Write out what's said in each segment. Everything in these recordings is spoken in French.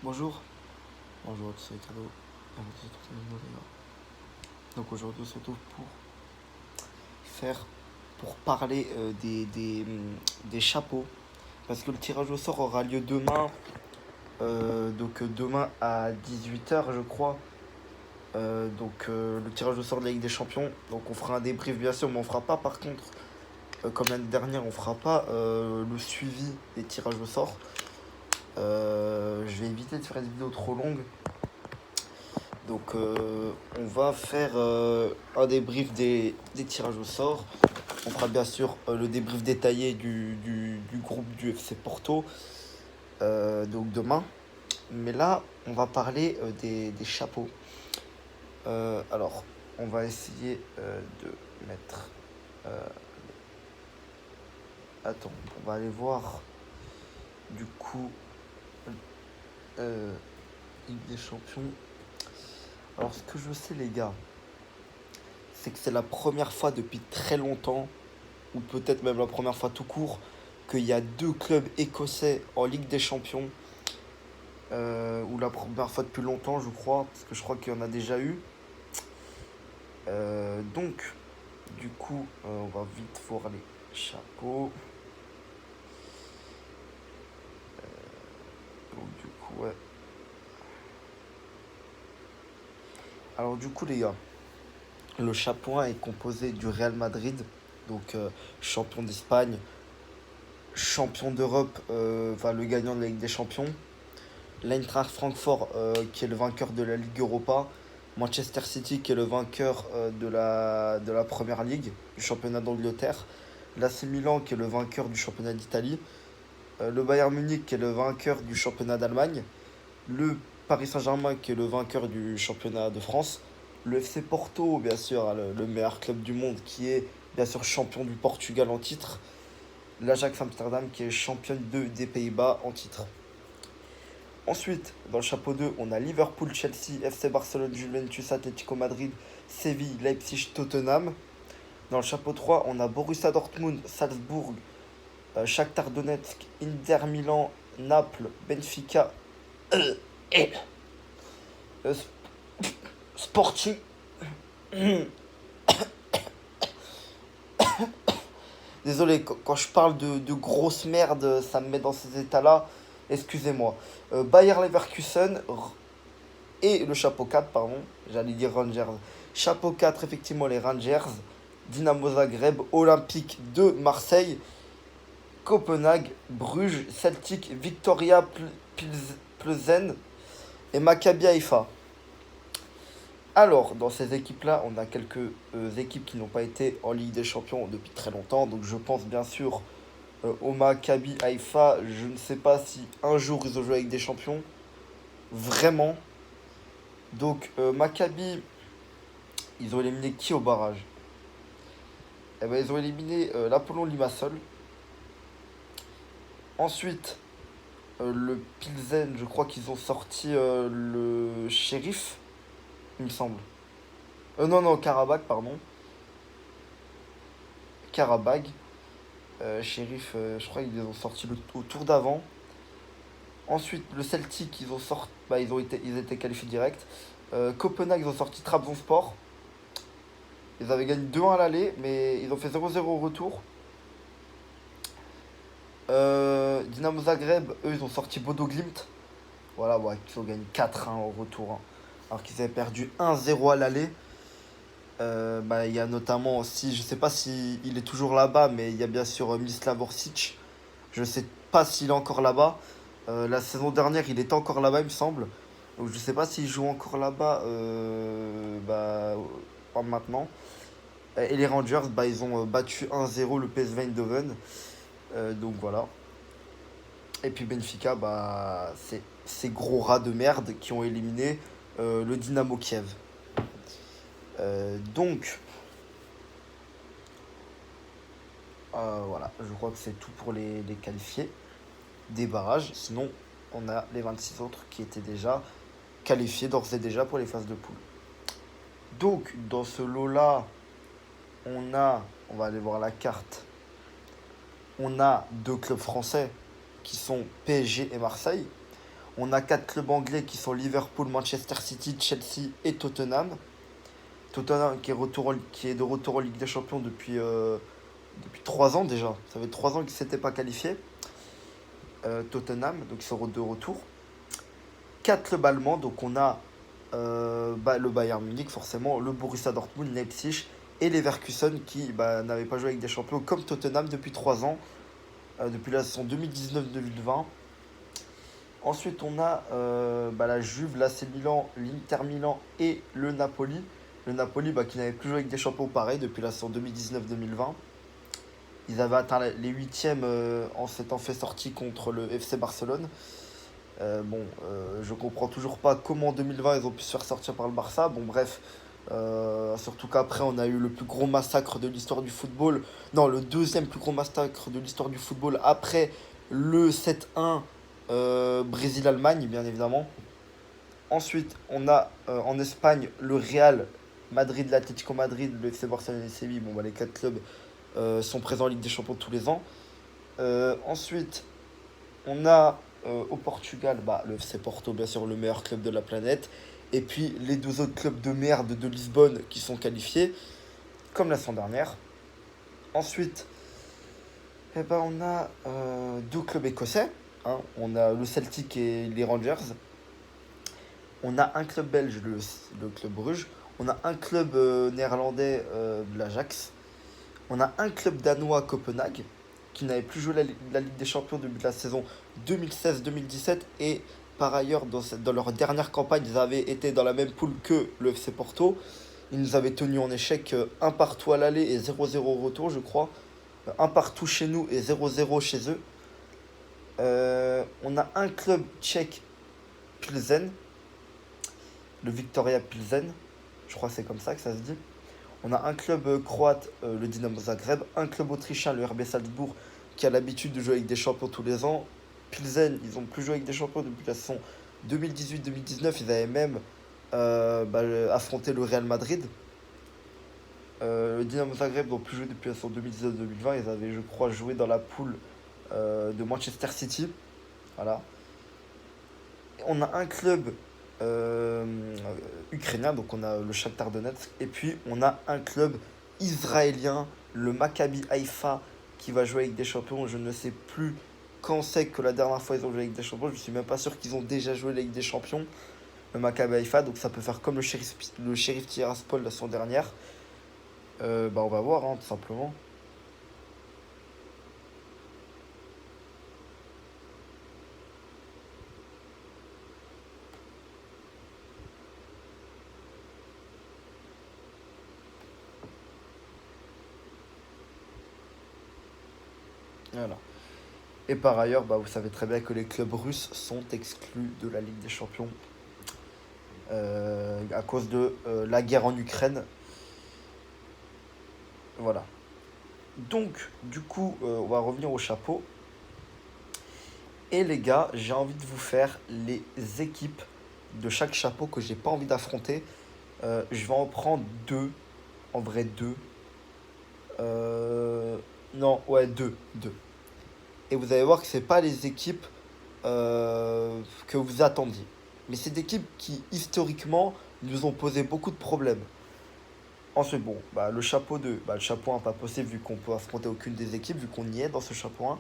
Bonjour, bonjour, c'est Ricardo. Donc aujourd'hui on se retrouve faire, pour parler des chapeaux. Parce que le tirage au sort aura lieu demain, demain à 18 h je crois. Le tirage au sort de la Ligue des Champions. Donc on fera un débrief bien sûr, mais on fera pas par contre, comme l'année dernière, on fera pas le suivi des tirages au sort. Je vais éviter de faire des vidéos trop longues. On va faire un débrief des tirages au sort. On fera bien sûr le débrief détaillé du groupe du FC Porto, donc demain. Mais là, on va parler des chapeaux. Alors, on va essayer de mettre... euh, Attends, on va aller voir du coup Ligue des Champions. Alors, ce que je sais, les gars, c'est que c'est la première fois depuis très longtemps, ou peut-être même la première fois tout court, qu'il y a deux clubs écossais en Ligue des Champions. Ou la première fois depuis longtemps, je crois, parce que je crois qu'il y en a déjà eu. Du coup, on va vite voir les chapeaux. Du coup, ouais. Alors, du coup, les gars, le chapeau 1 est composé du Real Madrid, champion d'Espagne, champion d'Europe, le gagnant de la Ligue des Champions. L'Eintracht Francfort, qui est le vainqueur de la Ligue Europa. Manchester City, qui est le vainqueur de la Première Ligue, du championnat d'Angleterre. L'AC Milan, qui est le vainqueur du championnat d'Italie. Le Bayern Munich, qui est le vainqueur du championnat d'Allemagne. Le Paris Saint-Germain, qui est le vainqueur du championnat de France. Le FC Porto, bien sûr, hein, le meilleur club du monde, qui est bien sûr champion du Portugal en titre. L'Ajax Amsterdam, qui est championne des Pays-Bas en titre. Ensuite, dans le chapeau 2, on a Liverpool, Chelsea, FC Barcelone, Juventus, Atlético Madrid, Séville, Leipzig, Tottenham. Dans le chapeau 3, on a Borussia Dortmund, Salzbourg, Shakhtar Donetsk, Inter Milan, Naples, Benfica et euh, Sporting. Désolé, quand je parle de grosse merde, ça me met dans ces états-là. Excusez-moi. Bayer Leverkusen et le chapeau 4, pardon. J'allais dire Rangers. Chapeau 4, effectivement, les Rangers. Dynamo Zagreb, Olympique de Marseille, Copenhague, Bruges, Celtic, Victoria Plzen et Maccabi Haïfa. Alors, dans ces équipes-là, on a quelques équipes qui n'ont pas été en Ligue des Champions depuis très longtemps. Donc je pense bien sûr au Maccabi Haïfa. Je ne sais pas si un jour ils ont joué avec des champions. Vraiment. Maccabi, ils ont éliminé qui au barrage? Eh ben, ils ont éliminé l'Apollon Limassol. Ensuite, le Pilsen, je crois qu'ils ont sorti le Shérif, il me semble. Non, Karabakh, pardon. Karabakh. Shérif, je crois qu'ils les ont sortis au tour d'avant. Ensuite, le Celtic, ils ont sorti, ils étaient qualifiés direct. Copenhague, ils ont sorti Trabzonspor. Ils avaient gagné 2-1 à l'aller, mais ils ont fait 0-0 au retour. Dynamo Zagreb, eux, ils ont sorti Bodo Glimt. Voilà, ouais, ils ont gagné 4-1 au retour, hein. Alors qu'ils avaient perdu 1-0 à l'aller. Il y a notamment aussi, je sais pas si il est toujours là-bas, mais il y a bien sûr Mislav Orsic. Je sais pas s'il est encore là-bas. La saison dernière, il était encore là-bas, il me semble. Donc je sais pas s'il joue encore là-bas maintenant. Et les Rangers, ils ont battu 1-0 le PSV Eindhoven. Donc voilà. Et puis Benfica, c'est ces gros rats de merde qui ont éliminé le Dynamo Kiev. Donc, voilà, je crois que c'est tout pour les qualifiés des barrages. Sinon, on a les 26 autres qui étaient déjà qualifiés d'ores et déjà pour les phases de poule. Donc, dans ce lot-là, on va aller voir la carte, on a deux clubs français qui sont PSG et Marseille. On a quatre clubs anglais qui sont Liverpool, Manchester City, Chelsea et Tottenham. Tottenham qui est de retour en Ligue des Champions depuis 3 ans déjà. Ça fait 3 ans qu'ils ne s'étaient pas qualifiés. Tottenham, donc ils sont de retour. 4 clubs allemands, donc on a le Bayern Munich forcément, le Borussia Dortmund, Leipzig et Leverkusen qui n'avaient pas joué avec des champions comme Tottenham depuis 3 ans, depuis la saison 2019-2020. Ensuite on a la Juve, l'AC Milan, l'Inter Milan et le Napoli. Le Napoli qui n'avait plus joué avec des champions pareil depuis la saison 2019-2020. Ils avaient atteint les huitièmes en s'étant fait sortir contre le FC Barcelone. Je comprends toujours pas comment en 2020 ils ont pu se faire sortir par le Barça. Bon, bref, surtout qu'après on a eu le plus gros massacre de l'histoire du football. Non, le deuxième plus gros massacre de l'histoire du football après le 7-1 Brésil-Allemagne, bien évidemment. Ensuite, on a en Espagne le Real Madrid, l'Atlético Madrid, le FC Barcelone et Séville. Bon, les 4 clubs sont présents en Ligue des Champions tous les ans. Ensuite, on a au Portugal le FC Porto, bien sûr, le meilleur club de la planète. Et puis les 2 autres clubs de merde de Lisbonne qui sont qualifiés, comme la saison dernière. Ensuite, on a 2 clubs écossais. Hein. On a le Celtic et les Rangers. On a un club belge, le club Bruges. On a un club néerlandais, de l'Ajax. On a un club danois, Copenhague, qui n'avait plus joué la Ligue des Champions depuis la saison 2016-2017. Et par ailleurs, dans leur dernière campagne, ils avaient été dans la même poule que le FC Porto. Ils nous avaient tenus en échec 1 partout à l'aller et 0-0 au retour, je crois. 1 partout chez nous et 0-0 chez eux. On a un club tchèque, Pilsen, le Victoria Pilsen. Je crois que c'est comme ça que ça se dit. On a un club croate, le Dynamo Zagreb, un club autrichien, le RB Salzbourg, qui a l'habitude de jouer avec des champions tous les ans. Pilsen, ils ont plus joué avec des champions depuis la saison 2018-2019. Ils avaient même affronté le Real Madrid. Le Dynamo Zagreb n'ont plus joué depuis la saison 2019-2020. Ils avaient, je crois, joué dans la poule de Manchester City. Voilà. On a un club ukrainien, donc on a le Shakhtar Donetsk, et puis on a un club israélien, le Maccabi Haïfa, qui va jouer avec des champions. Je ne sais plus quand c'est que la dernière fois ils ont joué avec des champions, je suis même pas sûr qu'ils ont déjà joué avec des champions, le Maccabi Haïfa, donc ça peut faire comme le Sheriff Tiraspol la saison dernière. On va voir, hein, tout simplement. Voilà. Et par ailleurs, vous savez très bien que les clubs russes sont exclus de la Ligue des Champions à cause de la guerre en Ukraine. Voilà. Donc, du coup, on va revenir au chapeau. Et les gars, j'ai envie de vous faire les équipes de chaque chapeau que j'ai pas envie d'affronter. Je vais en prendre 2. En vrai, 2. Non, ouais, 2. 2. Et vous allez voir que c'est pas les équipes que vous attendiez. Mais c'est des équipes qui, historiquement, nous ont posé beaucoup de problèmes. Ensuite, le chapeau 2, le chapeau 1, pas possible vu qu'on peut affronter aucune des équipes, vu qu'on y est dans ce chapeau 1.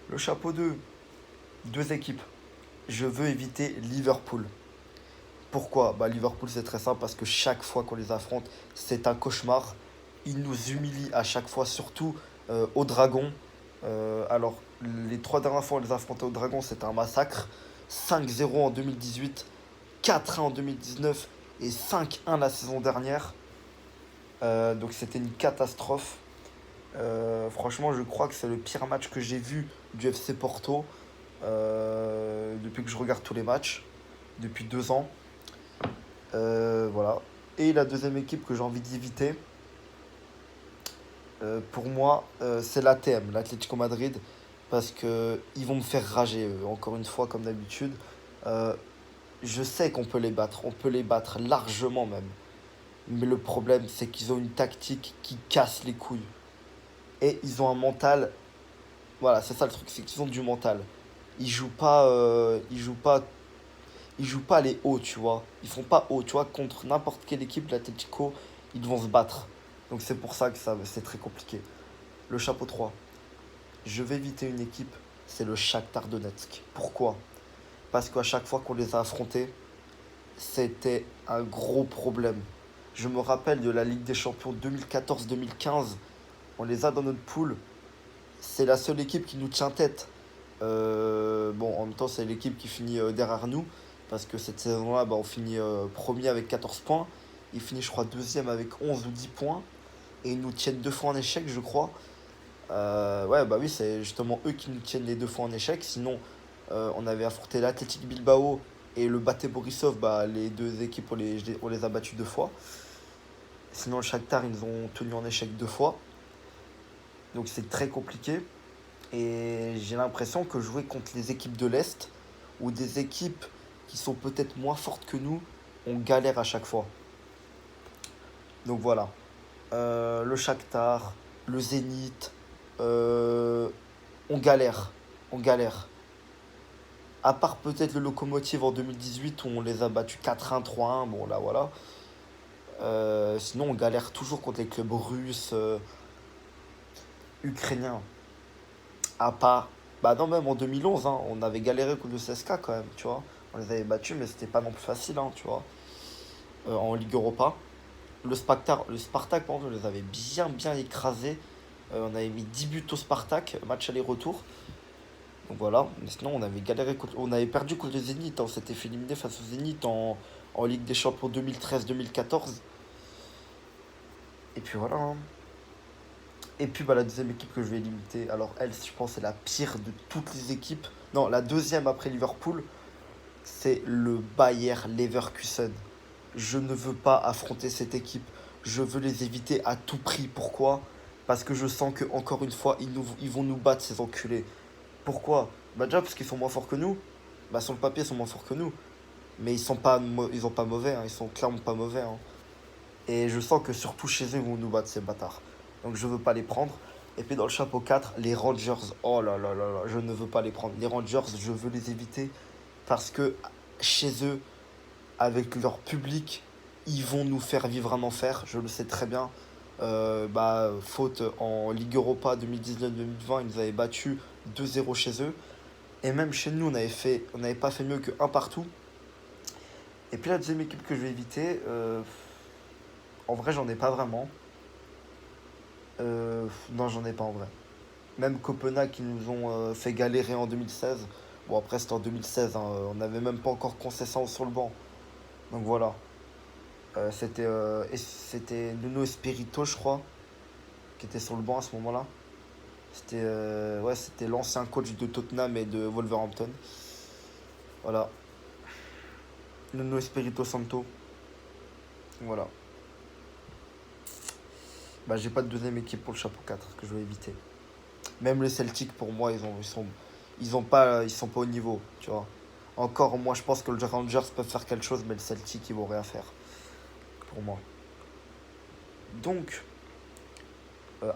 Le chapeau 2, 2 équipes. Je veux éviter Liverpool. Pourquoi? Liverpool, c'est très simple parce que chaque fois qu'on les affronte, c'est un cauchemar. Ils nous humilient à chaque fois, surtout au Dragon. Alors, les 3 dernières fois on les a affrontés au Dragon, c'était un massacre. 5-0 en 2018, 4-1 en 2019 et 5-1 la saison dernière. Donc c'était une catastrophe. Franchement, je crois que c'est le pire match que j'ai vu du FC Porto depuis que je regarde tous les matchs, depuis 2 ans. Voilà. Et la deuxième équipe que j'ai envie d'éviter, pour moi, c'est l'ATM, l'Atlético Madrid, parce que ils vont me faire rager, encore une fois, comme d'habitude. Euh, je sais qu'on peut les battre, on peut les battre largement même. Mais le problème, c'est qu'ils ont une tactique qui casse les couilles. Et ils ont un mental. Voilà, c'est ça le truc, c'est qu'ils ont du mental. Ils jouent pas ils jouent pas les hauts, tu vois. Ils font pas haut, tu vois. Contre n'importe quelle équipe, l'Atlético, ils vont se battre. Donc c'est pour ça que c'est très compliqué. Le chapeau 3. Je vais éviter une équipe, c'est le Shakhtar Donetsk. Pourquoi? Parce qu'à chaque fois qu'on les a affrontés, c'était un gros problème. Je me rappelle de la Ligue des Champions 2014-2015. On les a dans notre poule. C'est la seule équipe qui nous tient tête. Bon, en même temps, c'est l'équipe qui finit derrière nous. Parce que cette saison-là, bah, on finit premier avec 14 points. Ils finissent, je crois, deuxième avec 11 ou 10 points. Et ils nous tiennent deux fois en échec, je crois. Ouais, bah oui, c'est justement eux qui nous tiennent les deux fois en échec. Sinon, on avait affronté l'Athletic Bilbao et le Bate Borisov. Bah, les deux équipes, on les a battus deux fois. Sinon, le Shakhtar, ils nous ont tenu en échec deux fois. Donc c'est très compliqué. Et j'ai l'impression que jouer contre les équipes de l'Est ou des équipes qui sont peut-être moins fortes que nous, on galère à chaque fois. Donc voilà. Le Shakhtar, le Zénith, euh, on galère. On galère. À part peut-être le Lokomotiv en 2018 où on les a battus 4-1, 3-1. Bon là voilà. Sinon on galère toujours contre les clubs russes, ukrainiens. À part. Bah non, même en 2011, hein, on avait galéré contre le CSKA quand même, tu vois. On les avait battus, mais c'était pas non plus facile, hein, tu vois. En Ligue Europa. Le Spartak, par contre, on les avait bien écrasés. On avait mis 10 buts au Spartak, match aller-retour. Donc voilà. Mais sinon, on avait galéré on avait perdu contre le Zénith, hein. On s'était fait éliminer face au Zénith en Ligue des Champions 2013-2014. Et puis voilà, hein. Et puis bah, la deuxième équipe que je vais limiter, alors elle, je pense, c'est la pire de toutes les équipes. Non, la deuxième après Liverpool, c'est le Bayer Leverkusen. Je ne veux pas affronter cette équipe. Je veux les éviter à tout prix. Pourquoi? Parce que je sens que encore une fois, ils vont nous battre, ces enculés. Pourquoi? Bah déjà parce qu'ils sont moins forts que nous. Bah sur le papier, ils sont moins forts que nous. Mais ils ont pas mauvais, hein. Ils sont clairement pas mauvais, hein. Et je sens que surtout chez eux, ils vont nous battre, ces bâtards. Donc je veux pas les prendre. Et puis dans le chapeau 4, les Rangers. Oh là là là là, je ne veux pas les prendre. Les Rangers, je veux les éviter parce que chez eux, avec leur public, ils vont nous faire vivre un enfer. Je le sais très bien. Bah, faute en Ligue Europa 2019-2020, ils nous avaient battu 2-0 chez eux. Et même chez nous, on n'avait pas fait mieux que un partout. Et puis la deuxième équipe que je vais éviter, en vrai, j'en ai pas vraiment. Non, j'en ai pas en vrai. Même Copenhague qui nous ont fait galérer en 2016. Bon, après, c'était en 2016, hein, on n'avait même pas encore Conceição sur le banc. Donc voilà. C'était Nuno Espirito, je crois, qui était sur le banc à ce moment-là. C'était l'ancien coach de Tottenham et de Wolverhampton. Voilà. Nuno Espirito Santo. Voilà. Bah, j'ai pas de deuxième équipe pour le chapeau 4 que je vais éviter. Même les Celtics, pour moi, ils sont pas au niveau, tu vois. Encore, moi, je pense que les Rangers peuvent faire quelque chose, mais le Celtic, ils vont rien faire, pour moi. Donc,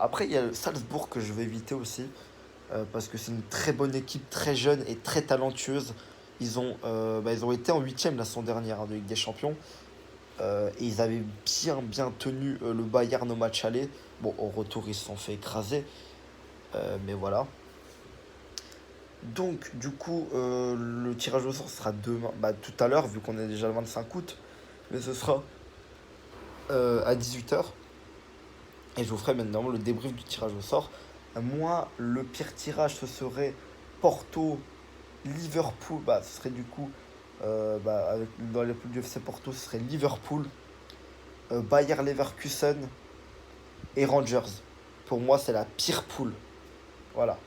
après, il y a le Salzbourg que je vais éviter aussi, parce que c'est une très bonne équipe, très jeune et très talentueuse. Ils ont été en huitième la saison dernière, hein, de Ligue des Champions, et ils avaient bien tenu le Bayern au match aller. Bon, au retour, ils se sont fait écraser, mais voilà. Donc, du coup, le tirage au sort sera demain, bah, tout à l'heure, vu qu'on est déjà le 25 août, mais ce sera à 18 h. Et je vous ferai maintenant le débrief du tirage au sort. Moi, le pire tirage, ce serait Porto-Liverpool. Bah, ce serait du coup, dans les poules du FC Porto, ce serait Liverpool, Bayer Leverkusen et Rangers. Pour moi, c'est la pire poule. Voilà.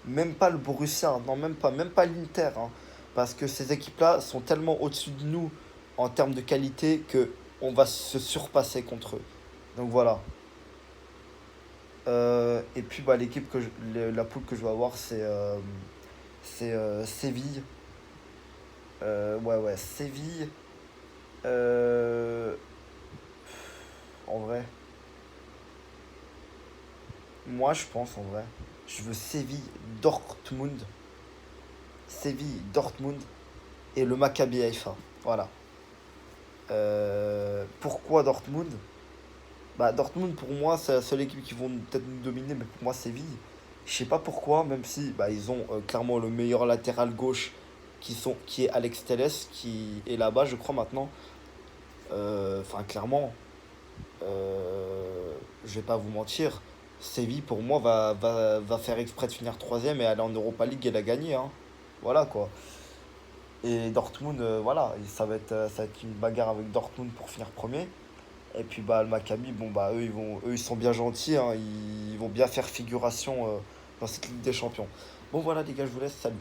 Même pas le Borussia, hein. Non, même pas l'Inter, hein. Parce que ces équipes-là sont tellement au-dessus de nous en termes de qualité que on va se surpasser contre eux. Donc voilà. Et puis bah, la poule que je vais avoir, c'est Séville. Ouais, Séville. Euh, En vrai, moi je pense en vrai, je veux Séville, Dortmund. Séville, Dortmund. et le Maccabi Haïfa. Voilà. Pourquoi Dortmund? Bah, Dortmund, pour moi, c'est la seule équipe qui vont peut-être nous dominer, mais pour moi, Séville. Je sais pas pourquoi, même si bah, ils ont clairement le meilleur latéral gauche qui est Alex Telles, qui est là-bas, je crois, maintenant. Enfin, clairement, je vais pas vous mentir, Séville, pour moi, va faire exprès de finir troisième et aller en Europa League et la gagner, hein. Voilà, quoi. Et Dortmund, voilà, ça va être une bagarre avec Dortmund pour finir premier. Et puis bah le Maccabi, bon bah eux ils sont bien gentils, hein, ils vont bien faire figuration dans cette Ligue des Champions. Bon voilà les gars, je vous laisse, salut.